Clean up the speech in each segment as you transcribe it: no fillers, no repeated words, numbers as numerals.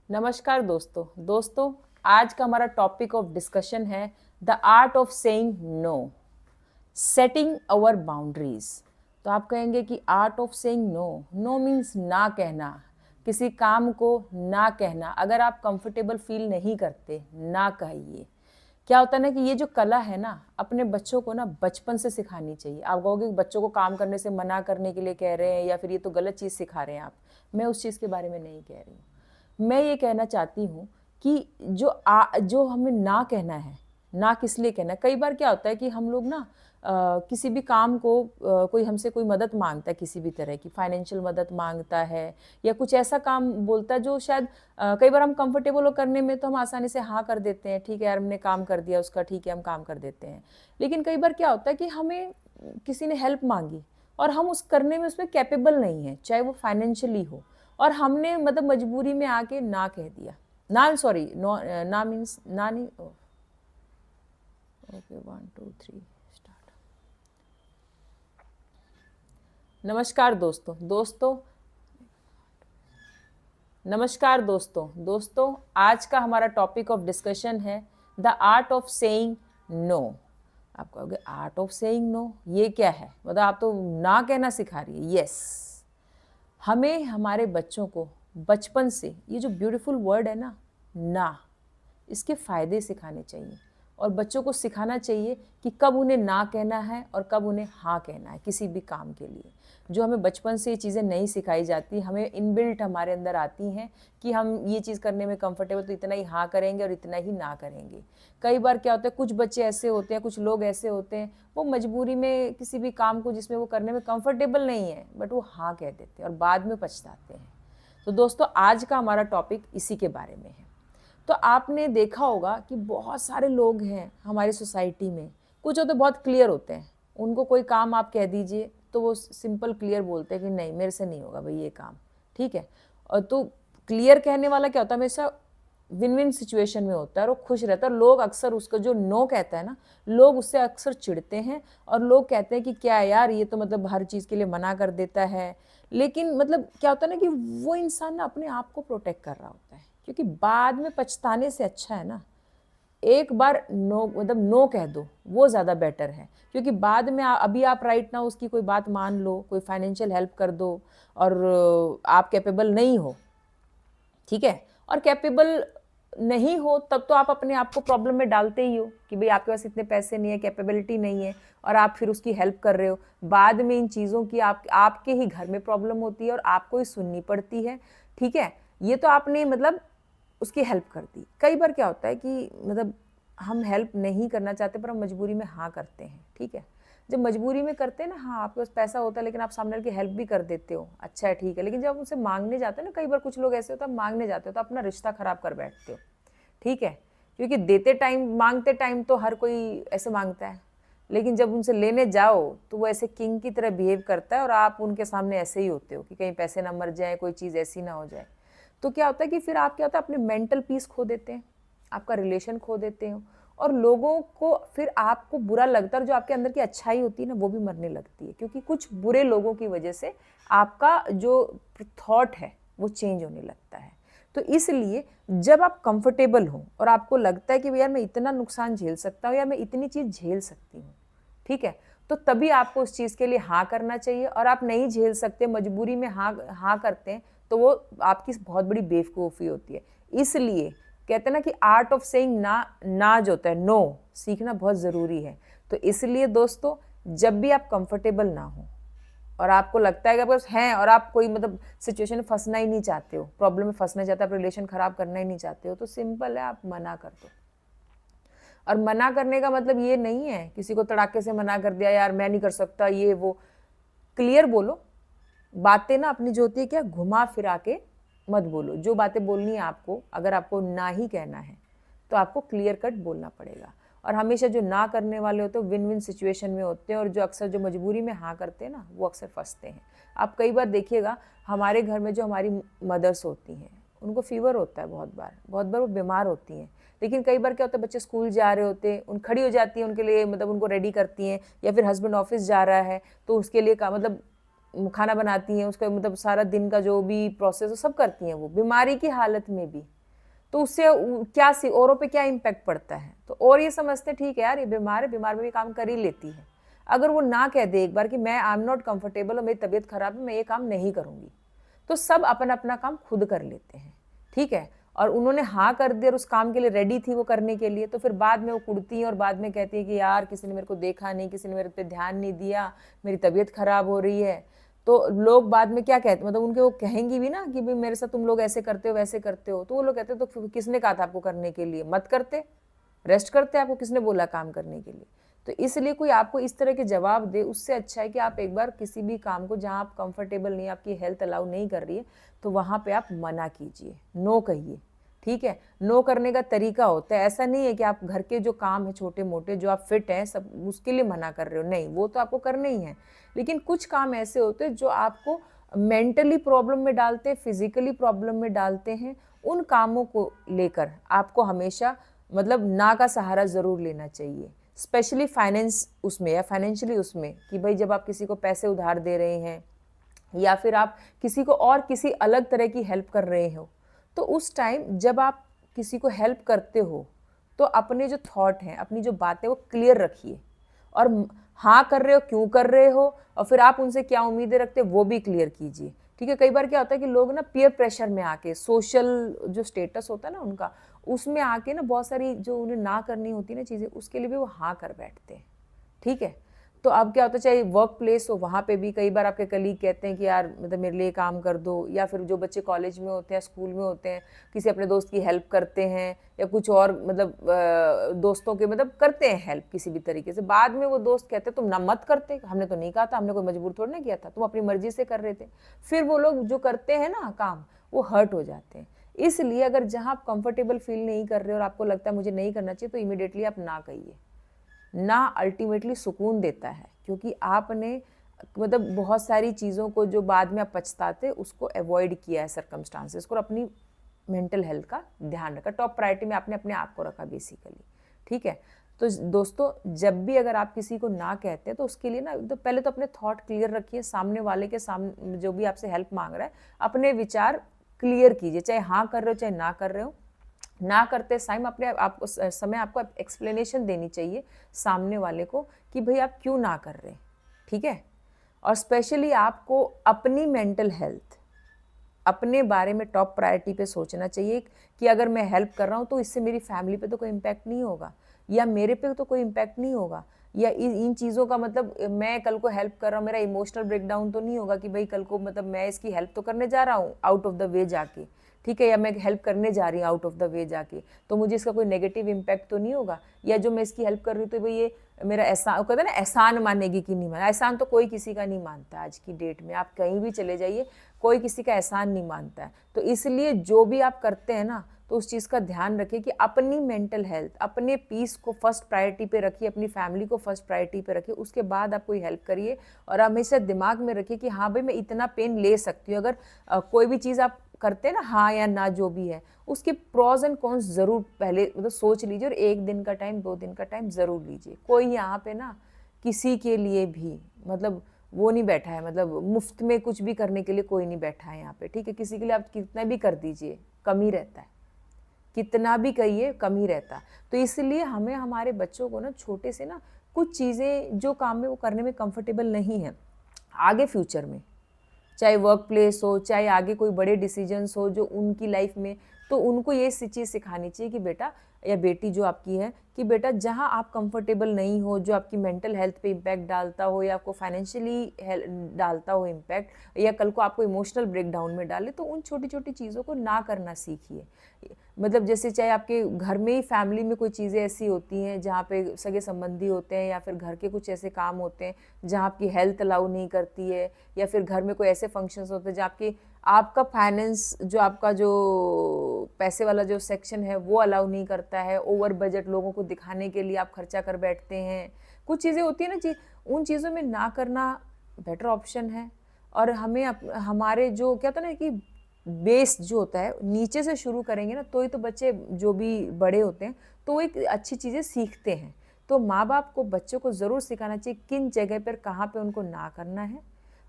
नमस्कार दोस्तों आज का हमारा टॉपिक ऑफ डिस्कशन है the art of saying no, setting our boundaries. तो आप कहेंगे कि art of saying no, no means ना कहना, किसी काम को ना कहना। अगर आप कंफर्टेबल फील नहीं करते ना कहिए। क्या होता है ना कि ये जो कला है ना, अपने बच्चों को ना बचपन से सिखानी चाहिए। आप कहोगे कि बच्चों को काम करने से मना करने के लिए कह रहे हैं या फिर ये तो गलत चीज़ सिखा रहे हैं आप। मैं उस चीज़ के बारे में नहीं कह रही हूँ। मैं ये कहना चाहती हूँ कि जो हमें ना कहना है, ना किस लिए कहना है। कई बार क्या होता है कि हम लोग ना किसी भी काम को कोई हमसे कोई मदद मांगता है, किसी भी तरह की फाइनेंशियल मदद मांगता है या कुछ ऐसा काम बोलता है जो शायद कई बार हम कंफर्टेबल हो करने में तो हम आसानी से हाँ कर देते हैं। ठीक है यार, हमने काम कर दिया उसका, ठीक है हम काम कर देते हैं। लेकिन कई बार क्या होता है कि हमें किसी ने हेल्प मांगी और हम उस करने में उसमें कैपेबल नहीं है, चाहे वो फाइनेंशियली हो, और हमने मतलब मजबूरी में आके ना कह दिया। ना सॉरी नो, ना मीन्स ना नहीं। Okay 1 2 3 start. नमस्कार दोस्तों आज का हमारा टॉपिक ऑफ डिस्कशन है the art of saying no. आप कहोगे आर्ट ऑफ सेइंग नो ये क्या है, मतलब आप तो ना कहना सिखा रही है। यस, हमें हमारे बच्चों को बचपन से ये जो ब्यूटीफुल वर्ड है ना, इसके फ़ायदे सिखाने चाहिए और बच्चों को सिखाना चाहिए कि कब उन्हें ना कहना है और कब उन्हें हाँ कहना है किसी भी काम के लिए। जो हमें बचपन से ये चीज़ें नहीं सिखाई जाती, हमें इनबिल्ट हमारे अंदर आती हैं कि हम ये चीज़ करने में कंफर्टेबल तो इतना ही हाँ करेंगे और इतना ही ना करेंगे। कई बार क्या होता है, कुछ बच्चे ऐसे होते हैं, कुछ लोग ऐसे होते हैं, वो मजबूरी में किसी भी काम को जिसमें वो करने में कंफर्टेबल नहीं है बट वो हाँ कह देते हैं और बाद में पछताते हैं। तो दोस्तों आज का हमारा टॉपिक इसी के बारे में है। तो आपने देखा होगा कि बहुत सारे लोग हैं हमारी सोसाइटी में, कुछ होते बहुत क्लियर होते हैं, उनको कोई काम आप कह दीजिए तो वो सिंपल क्लियर बोलते हैं कि नहीं मेरे से नहीं होगा भाई ये काम, ठीक है। और तो क्लियर कहने वाला क्या होता है, हमेशा विन विन सिचुएशन में होता है और वो खुश रहता है। लोग अक्सर उसको जो नो कहता है ना, लोग उससे अक्सर चिढ़ते हैं और लोग कहते हैं कि क्या यार ये तो मतलब हर चीज़ के लिए मना कर देता है। लेकिन मतलब क्या होता है ना कि वो इंसान ना अपने आप को प्रोटेक्ट कर रहा होता है, क्योंकि बाद में पछताने से अच्छा है ना एक बार नो, मतलब नो कह दो, वो ज़्यादा बेटर है। क्योंकि बाद में अभी आप राइट ना उसकी कोई बात मान लो, कोई फाइनेंशियल हेल्प कर दो और आप कैपेबल नहीं हो, ठीक है, और कैपेबल नहीं हो तब तो आप अपने आप को प्रॉब्लम में डालते ही हो कि भाई आपके पास इतने पैसे नहीं है, कैपेबिलिटी नहीं है, और आप फिर उसकी हेल्प कर रहे हो। बाद में इन चीज़ों की आपके ही घर में प्रॉब्लम होती है और आपको ही सुननी पड़ती है, ठीक है। ये तो आपने मतलब उसकी हेल्प कर दी। कई बार क्या होता है कि मतलब हम हेल्प नहीं करना चाहते पर हम मजबूरी में हाँ करते हैं, ठीक है। जब मजबूरी में करते हैं ना, हाँ आपके पास पैसा होता है लेकिन आप सामने की हेल्प भी कर देते हो, अच्छा है ठीक है। लेकिन जब उनसे मांगने जाते हो ना, कई बार कुछ लोग ऐसे होते हैं, मांगने जाते हो तो अपना रिश्ता खराब कर बैठते हो, ठीक है। क्योंकि देते टाइम, मांगते टाइम तो हर कोई ऐसे मांगता है, लेकिन जब उनसे लेने जाओ तो वो ऐसे किंग की तरह बिहेव करता है और आप उनके सामने ऐसे ही होते हो कि कहीं पैसे ना मर जाए, कोई चीज़ ऐसी ना हो जाए। तो क्या होता है कि फिर आप क्या होता है अपने मेंटल पीस खो देते हैं, आपका रिलेशन खो देते हो, और लोगों को फिर आपको बुरा लगता है और जो आपके अंदर की अच्छाई होती है ना वो भी मरने लगती है, क्योंकि कुछ बुरे लोगों की वजह से आपका जो थॉट है वो चेंज होने लगता है। तो इसलिए जब आप कंफर्टेबल हो और आपको लगता है कि यार मैं इतना नुकसान झेल सकता हूँ या मैं इतनी चीज़ झेल सकती हूँ, ठीक है, तो तभी आपको उस चीज़ के लिए हाँ करना चाहिए। और आप नहीं झेल सकते, मजबूरी में हाँ करते हैं, तो वो आपकी बहुत बड़ी बेवकूफ़ी होती है। इसलिए कहते हैं ना कि आर्ट ऑफ सेइंग ना जो होता है, नो, सीखना बहुत ज़रूरी है। तो इसलिए दोस्तों जब भी आप कंफर्टेबल ना हो और आपको लगता है कि आपके पास हैं और आप कोई मतलब सिचुएशन में फंसना ही नहीं चाहते हो, प्रॉब्लम में फंसना चाहते हो, आप रिलेशन खराब करना ही नहीं चाहते हो, तो सिंपल है, आप मना कर दो। और मना करने का मतलब ये नहीं है किसी को तड़ाके से मना कर दिया, यार मैं नहीं कर सकता ये वो। क्लियर बोलो बातें ना, अपनी जो होती है क्या, घुमा फिरा के मत बोलो। जो बातें बोलनी है आपको, अगर आपको ना ही कहना है तो आपको क्लियर कट बोलना पड़ेगा। और हमेशा जो ना करने वाले होते हैं विन विन सिचुएशन में होते हैं, और जो अक्सर जो मजबूरी में हाँ करते हैं ना वो अक्सर फंसते हैं। आप कई बार देखिएगा हमारे घर में जो हमारी मदर्स होती हैं उनको फीवर होता है, बहुत बार वो बीमार होती हैं। लेकिन कई बार क्या होता है, बच्चे स्कूल जा रहे होते हैं, उन खड़ी हो जाती हैं उनके लिए, मतलब उनको रेडी करती हैं, या फिर हस्बैंड ऑफिस जा रहा है तो उसके लिए का मतलब खाना बनाती हैं, उसका मतलब सारा दिन का जो भी प्रोसेस वो सब करती हैं वो बीमारी की हालत में भी, तो उससे क्या सी औरों पे क्या इम्पैक्ट पड़ता है। तो और ये समझते ठीक है यार ये बीमार है, बीमार में भी काम कर ही लेती है। अगर वो ना कह दे एक बार कि मैं आई एम नॉट कंफर्टेबल और मेरी तबीयत खराब है, मैं ये काम नहीं करूँगी, तो सब अपना अपना काम खुद कर लेते हैं, ठीक है। और उन्होंने हाँ कर दिया और उस काम के लिए रेडी थी वो करने के लिए, तो फिर बाद में वो कुड़ती हैं और बाद में कहती है कि यार किसी ने मेरे को देखा नहीं, किसी ने मेरे पे ध्यान नहीं दिया, मेरी तबीयत खराब हो रही है। तो लोग बाद में क्या कहते, मतलब उनके वो कहेंगी भी ना कि भाई मेरे साथ तुम लोग ऐसे करते हो वैसे करते हो, तो वो लोग कहते तो किसने कहा था आपको करने के लिए, मत करते, रेस्ट करते, आपको किसने बोला काम करने के लिए। तो इसलिए कोई आपको इस तरह के जवाब दे, उससे अच्छा है कि आप एक बार किसी भी काम को जहाँ आप कंफर्टेबल नहीं, आपकी हेल्थ अलाउ नहीं कर रही है, तो वहाँ पे आप मना कीजिए, नो कहिए, ठीक है। नो करने का तरीका होता है, ऐसा नहीं है कि आप घर के जो काम है छोटे मोटे जो आप फिट हैं सब उसके लिए मना कर रहे हो, नहीं, वो तो आपको करने ही है। लेकिन कुछ काम ऐसे होते हैं जो आपको मेंटली प्रॉब्लम में डालते हैं, फिजिकली प्रॉब्लम में डालते हैं, उन कामों को लेकर आपको हमेशा मतलब ना का सहारा ज़रूर लेना चाहिए। स्पेशली फाइनेंस उसमें या फाइनेंशियली उसमें कि भाई जब आप किसी को पैसे उधार दे रहे हैं या फिर आप किसी को और किसी अलग तरह की हेल्प कर रहे हो, तो उस टाइम जब आप किसी को हेल्प करते हो तो अपने जो थॉट हैं, अपनी जो बातें वो क्लियर रखिए, और हाँ कर रहे हो क्यों कर रहे हो और फिर आप उनसे क्या उम्मीदें रखते हो वो भी क्लियर कीजिए, ठीक है। कई बार क्या होता है कि लोग ना पीयर प्रेशर में आके, सोशल जो स्टेटस होता है ना उनका, उसमें आके ना बहुत सारी जो उन्हें ना करनी होती है ना चीज़ें, उसके लिए भी वो हाँ कर बैठते हैं, ठीक है। तो अब क्या होता है, चाहे वर्क प्लेस हो, वहाँ पे भी कई बार आपके कलीग कहते हैं कि यार मतलब मेरे लिए काम कर दो, या फिर जो बच्चे कॉलेज में होते हैं, स्कूल में होते हैं, किसी अपने दोस्त की हेल्प करते हैं या कुछ और मतलब दोस्तों के मतलब करते हैं हेल्प किसी भी तरीके से, बाद में वो दोस्त कहते हैं तुम ना मत करते, हमने तो नहीं कहा था, हमने कोई मजबूर थोड़ी ना किया था, तुम अपनी मर्जी से कर रहे थे। फिर वो लोग जो करते हैं ना काम, वो हर्ट हो जाते हैं। इसलिए अगर जहाँ आप कंफर्टेबल फील नहीं कर रहे और आपको लगता है मुझे नहीं करना चाहिए, तो इमीडिएटली आप ना कहिए। ना अल्टीमेटली सुकून देता है, क्योंकि आपने मतलब बहुत सारी चीज़ों को जो बाद में आप पछताते उसको अवॉइड किया है सर्कमस्टांसेस को, और अपनी मेंटल हेल्थ का ध्यान रखा, टॉप प्रायोरिटी में आपने अपने आप को रखा बेसिकली, ठीक है। तो दोस्तों जब भी अगर आप किसी को ना कहते हैं तो उसके लिए ना तो पहले तो अपने थॉट क्लियर रखिए, सामने वाले के सामने जो भी आपसे हेल्प मांग रहा है अपने विचार क्लियर कीजिए, चाहे हाँ कर रहे हो चाहे ना कर रहे हो। ना करते समय आपको एक्सप्लेनेशन देनी चाहिए सामने वाले को कि भाई आप क्यों ना कर रहे, ठीक है। और स्पेशली आपको अपनी मेंटल हेल्थ, अपने बारे में टॉप प्रायोरिटी पे सोचना चाहिए कि अगर मैं हेल्प कर रहा हूँ तो इससे मेरी फैमिली पे तो कोई इम्पैक्ट नहीं होगा, या मेरे पे तो कोई इम्पैक्ट नहीं होगा, या इन चीज़ों का मतलब मैं कल को हेल्प कर रहा हूँ, मेरा इमोशनल ब्रेकडाउन तो नहीं होगा कि भाई कल को मतलब मैं इसकी हेल्प तो करने जा रहा हूँ आउट ऑफ द वे जाके, ठीक है, या मैं हेल्प करने जा रही हूँ आउट ऑफ द वे जाके, तो मुझे इसका कोई नेगेटिव इम्पैक्ट तो नहीं होगा, या जो मैं इसकी हेल्प कर रही हूँ तो भाई ये मेरा एहसान, कहते हैं ना एहसान मानेगी कि नहीं माना, एहसान तो कोई किसी का नहीं मानता आज की डेट में, आप कहीं भी चले जाइए कोई किसी का एहसान नहीं मानता है। तो इसलिए जो भी आप करते हैं ना तो उस चीज़ का ध्यान रखिए कि अपनी मेंटल हेल्थ, अपने पीस को फर्स्ट प्रायोरिटी पे रखिए, अपनी फैमिली को फर्स्ट प्रायोरिटी पे रखिए, उसके बाद आप कोई हेल्प करिए। और हमेशा दिमाग में रखिए कि हाँ भाई मैं इतना पेन ले सकती हूँ, अगर कोई भी चीज़ आप करते हैं ना हाँ या ना जो भी है, उसके प्रॉज एंड कॉन्स ज़रूर पहले मतलब सोच लीजिए, और 1 दिन का टाइम 2 दिन का टाइम ज़रूर लीजिए। कोई यहाँ पे ना किसी के लिए भी मतलब वो नहीं बैठा है, मतलब मुफ्त में कुछ भी करने के लिए कोई नहीं बैठा है यहाँ पे, ठीक है। किसी के लिए आप कितना भी कर दीजिए कम ही रहता है, कितना भी कहिए कम ही रहता। तो इसलिए हमें हमारे बच्चों को ना छोटे से ना कुछ चीज़ें जो काम में वो करने में कंफर्टेबल नहीं है, आगे फ्यूचर में चाहे वर्क प्लेस हो, चाहे आगे कोई बड़े डिसीजंस हो जो उनकी लाइफ में, तो उनको ये चीज़ सिखानी चाहिए कि बेटा या बेटी जो आपकी है कि बेटा जहाँ आप कंफर्टेबल नहीं हो, जो आपकी मेंटल हेल्थ पे इम्पैक्ट डालता हो या आपको फाइनेंशियली डालता हो इम्पैक्ट, या कल को आपको इमोशनल ब्रेकडाउन में डाले, तो उन छोटी छोटी चीज़ों को ना करना सीखिए। मतलब जैसे चाहे आपके घर में ही फैमिली में कोई चीज़ें ऐसी होती हैं जहाँ पे सगे संबंधी होते हैं, या फिर घर के कुछ ऐसे काम होते हैं जहाँ आपकी हेल्थ अलाउ नहीं करती है, या फिर घर में कोई ऐसे फंक्शंस होते हैं जहाँ आपका फाइनेंस जो आपका जो पैसे वाला जो सेक्शन है वो अलाउ नहीं करता है, ओवर बजट लोगों को दिखाने के लिए आप खर्चा कर बैठते हैं, कुछ चीज़ें होती है ना उन चीज़ों में ना करना बेटर ऑप्शन है। और हमें हमारे जो क्या होता है ना कि बेस जो होता है नीचे से शुरू करेंगे ना, तो ही तो बच्चे जो भी बड़े होते हैं तो वो एक अच्छी चीज़ें सीखते हैं। तो माँ बाप को बच्चों को ज़रूर सिखाना चाहिए किन जगह पर कहाँ पे उनको ना करना है,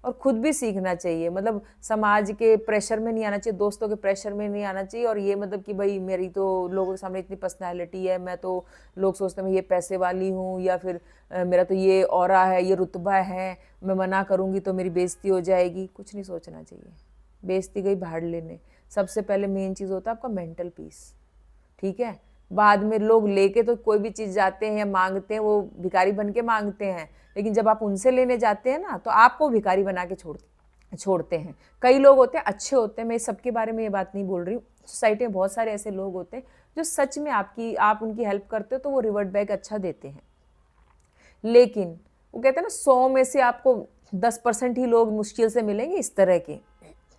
और खुद भी सीखना चाहिए। मतलब समाज के प्रेशर में नहीं आना चाहिए, दोस्तों के प्रेशर में नहीं आना चाहिए, और ये मतलब कि भाई मेरी तो लोगों के सामने इतनी पर्सनैलिटी है, मैं तो लोग सोचते हैं मैं ये पैसे वाली हूँ, या फिर मेरा तो ये ऑरा है, ये रुतबा है, मैं मना करूँगी तो मेरी बेइज्जती हो जाएगी। कुछ नहीं सोचना चाहिए, बेइज्जती गई भाड़ लेने। सबसे पहले मेन चीज़ होता है आपका मेंटल पीस, ठीक है। बाद में लोग लेके तो कोई भी चीज़ जाते हैं या मांगते हैं, वो भिखारी बन के मांगते हैं, लेकिन जब आप उनसे लेने जाते हैं ना तो आपको भिखारी बना के छोड़ते हैं। कई लोग होते हैं अच्छे होते हैं, मैं सबके बारे में ये बात नहीं बोल रही हूँ, सोसाइटी में बहुत सारे ऐसे लोग होते हैं जो सच में आप उनकी हेल्प करते हो तो वो रिवर्ट बैक अच्छा देते हैं। लेकिन वो कहते हैं ना 100 में से आपको 10% ही लोग मुश्किल से मिलेंगे इस तरह के,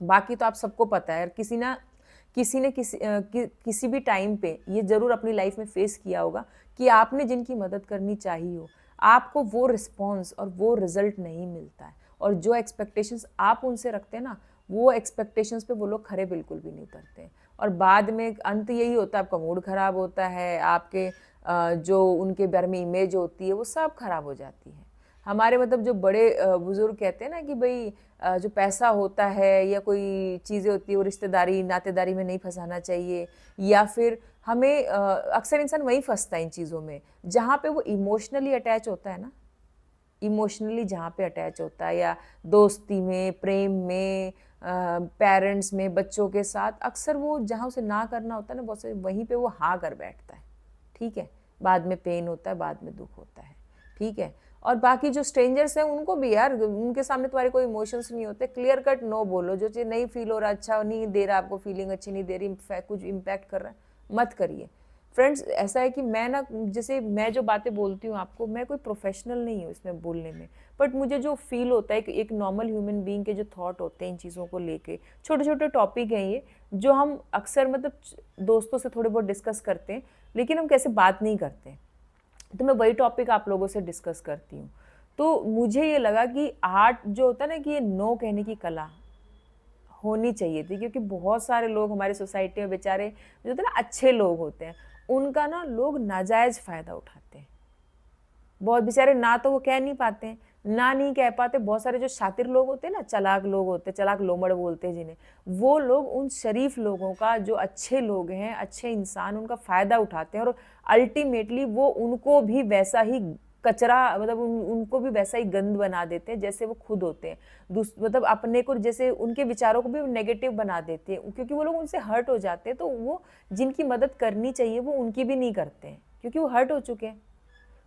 बाकी तो आप सबको पता है। किसी ने किसी भी टाइम पे ये ज़रूर अपनी लाइफ में फेस किया होगा कि आपने जिनकी मदद करनी चाहिए हो, आपको वो रिस्पॉन्स और वो रिजल्ट नहीं मिलता है, और जो एक्सपेक्टेशंस आप उनसे रखते हैं ना, वो एक्सपेक्टेशंस पे वो लोग खरे बिल्कुल भी नहीं उतरते, और बाद में अंत यही होता है, आपका मूड ख़राब होता है, आपके जो उनके बारे में इमेज होती है वो सब खराब हो जाती है। हमारे मतलब जो बड़े बुजुर्ग कहते हैं ना कि भाई जो पैसा होता है या कोई चीज़ें होती है वो रिश्तेदारी नातेदारी में नहीं फंसाना चाहिए, या फिर हमें अक्सर इंसान वहीं फंसता है इन चीज़ों में जहाँ पे वो इमोशनली अटैच होता है ना, इमोशनली जहाँ पे अटैच होता है, या दोस्ती में, प्रेम में, पेरेंट्स में, बच्चों के साथ, अक्सर वो जहाँ उसे ना करना होता है ना बहुत से, वहीं पे वो हाँ कर बैठता है, ठीक है। बाद में पेन होता है, बाद में दुख होता है, ठीक है। और बाकी जो स्ट्रेंजर्स हैं उनको भी यार, उनके सामने तुम्हारे कोई इमोशंस नहीं होते, क्लियर कट नो बोलो, जो चीज़ नहीं फील हो रहा, अच्छा नहीं दे रहा आपको, फीलिंग अच्छी नहीं दे रही, कुछ इम्पैक्ट कर रहा है, मत करिए। फ्रेंड्स, ऐसा है कि मैं ना, जैसे मैं जो बातें बोलती हूँ आपको, मैं कोई प्रोफेशनल नहीं हूँ इसमें बोलने में, बट मुझे जो फील होता है कि एक नॉर्मल ह्यूमन बीइंग के जो थॉट होते हैं इन चीज़ों को लेके, छोटे छोटे टॉपिक हैं ये, जो हम अक्सर मतलब दोस्तों से थोड़े बहुत डिस्कस करते हैं, लेकिन हम कैसे बात नहीं करते, तो मैं वही टॉपिक आप लोगों से डिस्कस करती हूँ। तो मुझे ये लगा कि आर्ट जो होता है ना, कि ये नो कहने की कला होनी चाहिए थी, क्योंकि बहुत सारे लोग हमारी सोसाइटी में बेचारे जो होते हैं ना अच्छे लोग होते हैं, उनका ना लोग नाजायज़ फ़ायदा उठाते हैं। बहुत बेचारे ना तो वो कह नहीं पाते हैं, ना नहीं कह पाते, बहुत सारे जो शातिर लोग होते हैं ना, चालाक लोग होते हैं, चालाक लोमड़ बोलते हैं जिन्हें, वो लोग उन शरीफ लोगों का, जो अच्छे लोग हैं, अच्छे इंसान, उनका फ़ायदा उठाते हैं, और अल्टीमेटली वो उनको भी वैसा ही कचरा, मतलब उनको भी वैसा ही गंद बना देते हैं जैसे वो खुद होते हैं। मतलब अपने को, जैसे उनके विचारों को भी नेगेटिव बना देते हैं, क्योंकि वो लोग उनसे हर्ट हो जाते हैं, तो वो जिनकी मदद करनी चाहिए वो उनकी भी नहीं करते हैं, क्योंकि वो हर्ट हो चुके हैं।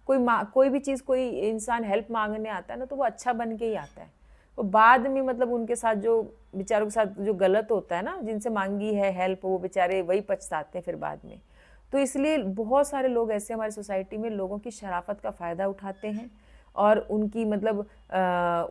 कोई भी चीज़, कोई इंसान हेल्प मांगने आता है ना, तो वो अच्छा बन के ही आता है। तो बाद में मतलब उनके साथ जो बेचारों के साथ जो गलत होता है ना, जिनसे मांगी है हेल्प, वो बेचारे वही पछताते हैं फिर बाद में। तो इसलिए बहुत सारे लोग ऐसे हमारी सोसाइटी में लोगों की शराफत का फ़ायदा उठाते हैं, और उनकी मतलब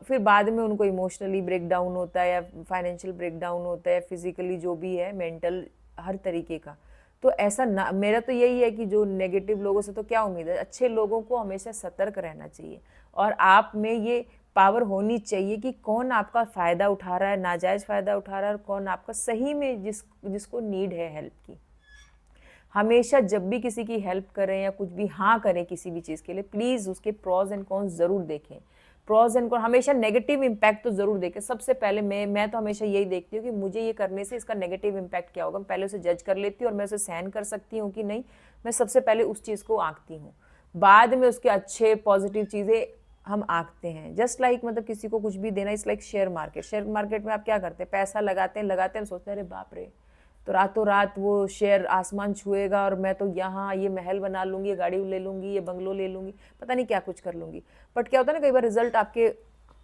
फिर बाद में उनको इमोशनली ब्रेक डाउन होता है, या फाइनेंशियल ब्रेक डाउन होता है, फिजिकली जो भी है, मेंटल, हर तरीके का। तो ऐसा ना, मेरा तो यही है कि जो नेगेटिव लोगों से तो क्या उम्मीद है, अच्छे लोगों को हमेशा सतर्क रहना चाहिए, और आप में ये पावर होनी चाहिए कि कौन आपका फ़ायदा उठा रहा है, नाजायज़ फ़ायदा उठा रहा है, और कौन आपका सही में जिसको नीड है हेल्प की। हमेशा जब भी किसी की हेल्प करें या कुछ भी हाँ करें किसी भी चीज़ के लिए, प्लीज़ उसके प्रॉज एंड कॉन्स ज़रूर देखें। प्रॉज एंड कॉन, हमेशा नेगेटिव इम्पैक्ट तो ज़रूर देखें। सबसे पहले मैं तो हमेशा यही देखती हूँ कि मुझे ये करने से इसका नेगेटिव इम्पैक्ट क्या होगा, मैं पहले उसे जज कर लेती हूँ, और मैं उसे सहन कर सकती हूँ कि नहीं, मैं सबसे पहले उस चीज़ को आंकती हूँ, बाद में उसके अच्छे पॉजिटिव चीज़ें हम आंकते हैं। जस्ट लाइक मतलब किसी को कुछ भी देना, इस लाइक शेयर मार्केट में आप क्या करते हैं, पैसा लगाते हैं, सोचते हैं अरे बाप रे, तो रातों रात वो शेयर आसमान छुएगा, और मैं तो यहाँ ये महल बना लूँगी, ये गाड़ी ले लूँगी, ये बंगलो ले लूँगी, पता नहीं क्या कुछ कर लूँगी। बट क्या होता है ना, कई बार रिजल्ट आपके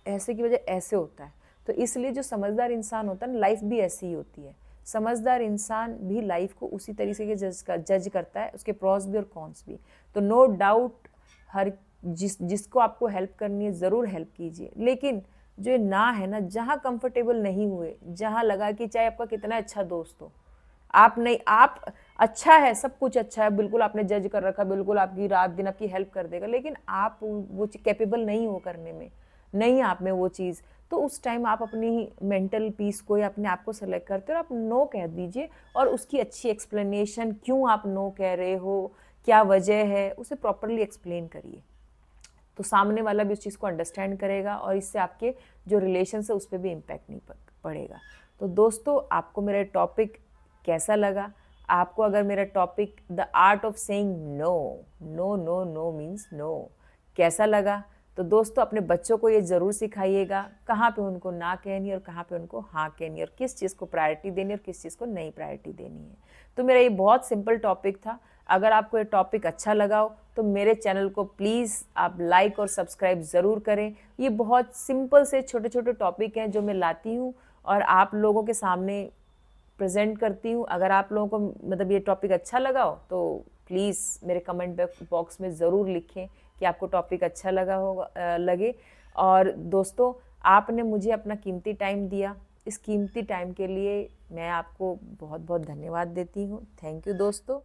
ऐसे की वजह ऐसे होता है। तो इसलिए जो समझदार इंसान होता है ना, लाइफ भी ऐसी ही होती है। समझदार इंसान भी लाइफ को उसी तरीके के जज करता है, उसके प्रॉस भी और कॉन्स भी। तो नो डाउट हर जिसको आपको हेल्प करनी है ज़रूर हेल्प कीजिए, लेकिन जो ना है ना, जहाँ कंफर्टेबल नहीं हुए, जहाँ लगा कि चाहे आपका कितना अच्छा दोस्त हो, आप नहीं, आप अच्छा है, सब कुछ अच्छा है, बिल्कुल आपने जज कर रखा, बिल्कुल आपकी रात दिन आपकी हेल्प कर देगा, लेकिन आप वो कैपेबल नहीं हो करने में, नहीं आप में वो चीज़, तो उस टाइम आप अपनी मेंटल पीस को या अपने आप को सेलेक्ट करते हो और आप नो कह दीजिए, और उसकी अच्छी एक्सप्लेनेशन, क्यों आप नो कह रहे हो, क्या वजह है, उसे प्रॉपरली एक्सप्लेन करिए। तो सामने वाला भी उस चीज़ को अंडरस्टैंड करेगा और इससे आपके जो रिलेशन है उस पर भी इम्पैक्ट नहीं पड़ेगा। तो दोस्तों, आपको मेरा टॉपिक कैसा लगा? आपको अगर मेरा topic the art of saying no, no no no means no, कैसा लगा? तो दोस्तों, अपने बच्चों को ये ज़रूर सिखाइएगा कहाँ पे उनको ना कहनी है और कहाँ पे उनको हाँ कहनी है, और किस चीज़ को प्रायोरिटी देनी है और किस चीज़ को नहीं प्रायोरिटी देनी है। तो मेरा ये बहुत सिंपल टॉपिक था। अगर आपको ये टॉपिक अच्छा लगा हो तो मेरे चैनल को प्लीज़ आप लाइक और सब्सक्राइब ज़रूर करें। ये बहुत सिंपल से छोटे छोटे टॉपिक हैं जो मैं लाती हूँ और आप लोगों के सामने प्रेजेंट करती हूँ। अगर आप लोगों को मतलब ये टॉपिक अच्छा लगा हो तो प्लीज़ मेरे कमेंट बॉक्स में ज़रूर लिखें कि आपको टॉपिक अच्छा लगा होगा लगे। और दोस्तों, आपने मुझे अपना कीमती टाइम दिया, इस कीमती टाइम के लिए मैं आपको बहुत बहुत धन्यवाद देती हूँ। थैंक यू दोस्तों।